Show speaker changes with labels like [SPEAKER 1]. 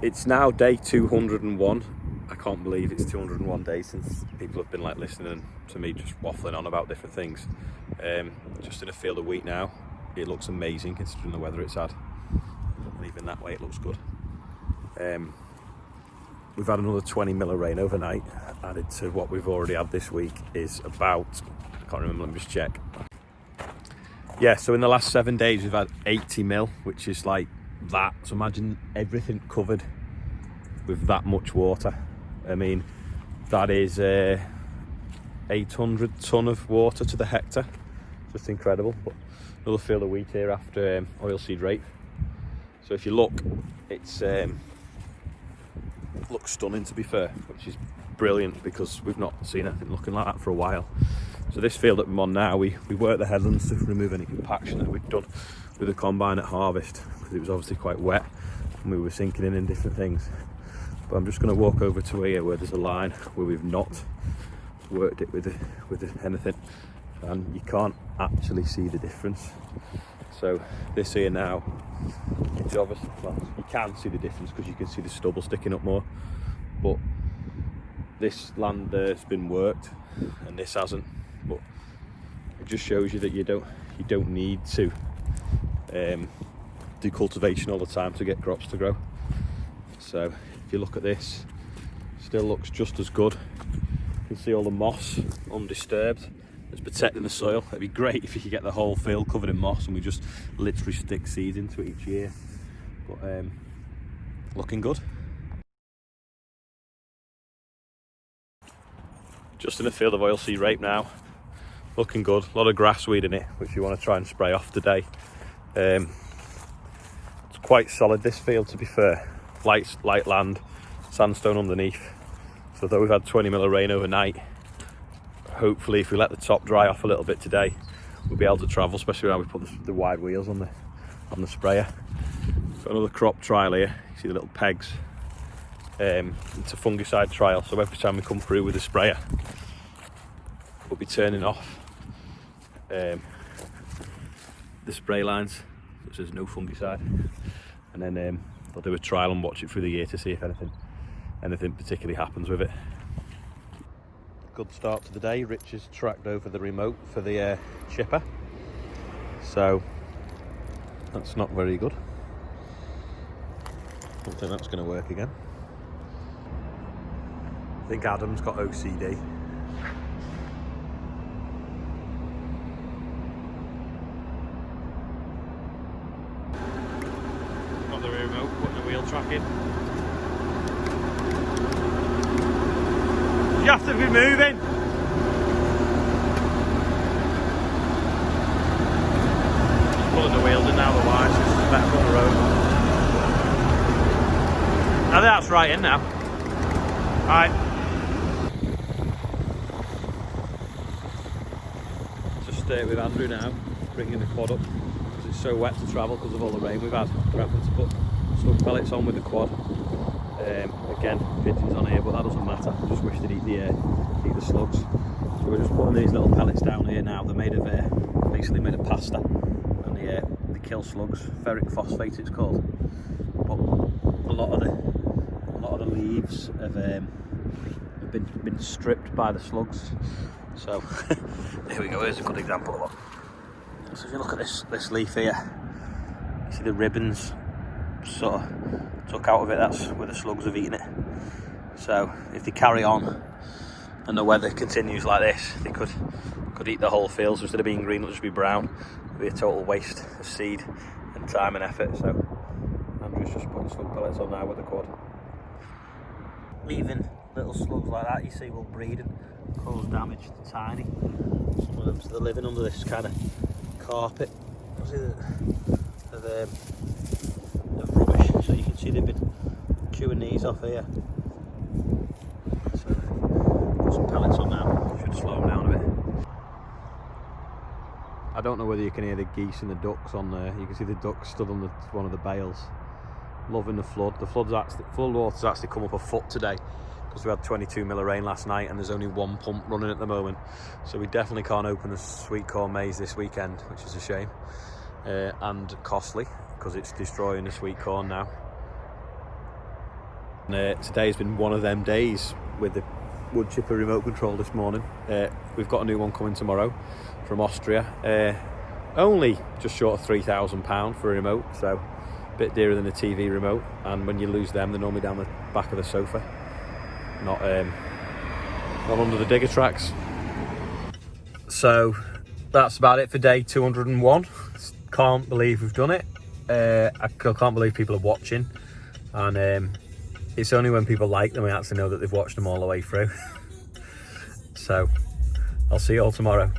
[SPEAKER 1] It's now day 201. I can't believe it's 201 days since people have been like listening to me just waffling on about different things. Just in a field of wheat now. It looks amazing considering the weather it's had. And even that way it looks good. We've had another 20 mil of rain overnight. Added to what we've already had this week is about, I can't remember, let me just check. Yeah, so in the last 7 days we've had 80 mil, which is like that. So imagine everything covered with that much water. I mean, that is 800 tonne of water to the hectare. Just incredible. But another field of wheat here after oilseed rape. So if you look, it's looks stunning, to be fair, which is brilliant because we've not seen anything looking like that for a while. So this field that I'm on now, we worked the headlands to remove any compaction that we'd done with the combine at harvest because it was obviously quite wet and we were sinking in different things. But I'm just going to walk over to here where there's a line where we've not worked it with anything, and you can't actually see the difference. So this here now, it's obvious, well, you can see the difference because you can see the stubble sticking up more, but this land has been worked and this hasn't. But it just shows you that you don't need to do cultivation all the time to get crops to grow. So if you look at this, still looks just as good. You can see all the moss undisturbed. It's protecting the soil. It'd be great if you could get the whole field covered in moss and we just literally stick seeds into it each year. But looking good. Just in a field of oilseed rape now. Looking good. A lot of grass weed in it, which you want to try and spray off today. It's quite solid, this field, to be fair. Light land, sandstone underneath. So though we've had 20 mil of rain overnight, hopefully if we let the top dry off a little bit today, we'll be able to travel, especially when we put the wide wheels on the sprayer. Got another crop trial here. You see the little pegs. It's a fungicide trial, so every time we come through with the sprayer, we'll be turning off the spray lines, which says no fungicide, and then they'll do a trial and watch it through the year to see if anything particularly happens with it. Good start to the day. Rich has tracked over the remote for the chipper, so that's not very good. I don't think that's going to work again. I think Adam's got OCD. Got the remote, putting the wheel track in. You have to be moving. Just pulling the wheels in now, otherwise it's better on the road. I think that's right in now. Alright. Just with Andrew now, bringing the quad up because it's so wet to travel because of all the rain we've had. We're having to put slug pellets on with the quad. Again, pigeons on here, but that doesn't matter. I just wish they'd eat the slugs. So we're just putting these little pellets down here now. They're made of basically made of pasta, and they kill slugs. Ferric phosphate it's called. But a lot of the leaves have been stripped by the slugs. So here we go. Here's a good example of one. So if you look at this leaf here, you see the ribbons sort of took out of it. That's where the slugs have eaten it. So if they carry on and the weather continues like this, they could eat the whole field. So instead of being green, it'll just be brown. It'll be a total waste of seed and time and effort. So Andrew's just putting slug pellets on now with the quad. Leaving little slugs like that, you see, will breed and cause damage to tiny. Some of them, so they're living under this kind of carpet of rubbish. So you can see they've been chewing these off here. So put some pellets on now. Should slow them down a bit. I don't know whether you can hear the geese and the ducks on there. You can see the ducks stood on one of the bales, loving the flood. The flood water's actually come up a foot today because we had 22 mil of rain last night and there's only one pump running at the moment. So we definitely can't open the sweet corn maze this weekend, which is a shame. And costly because it's destroying the sweet corn now. Today's been one of them days with the wood chipper remote control this morning. We've got a new one coming tomorrow from Austria. Only just short of £3,000 for a remote, so a bit dearer than a TV remote. And when you lose them, they're normally down the back of the sofa, not under the digger tracks. So that's about it for day 201. Can't believe we've done it. I can't believe people are watching, and it's only when people like them I actually know that they've watched them all the way through. So I'll see you all tomorrow.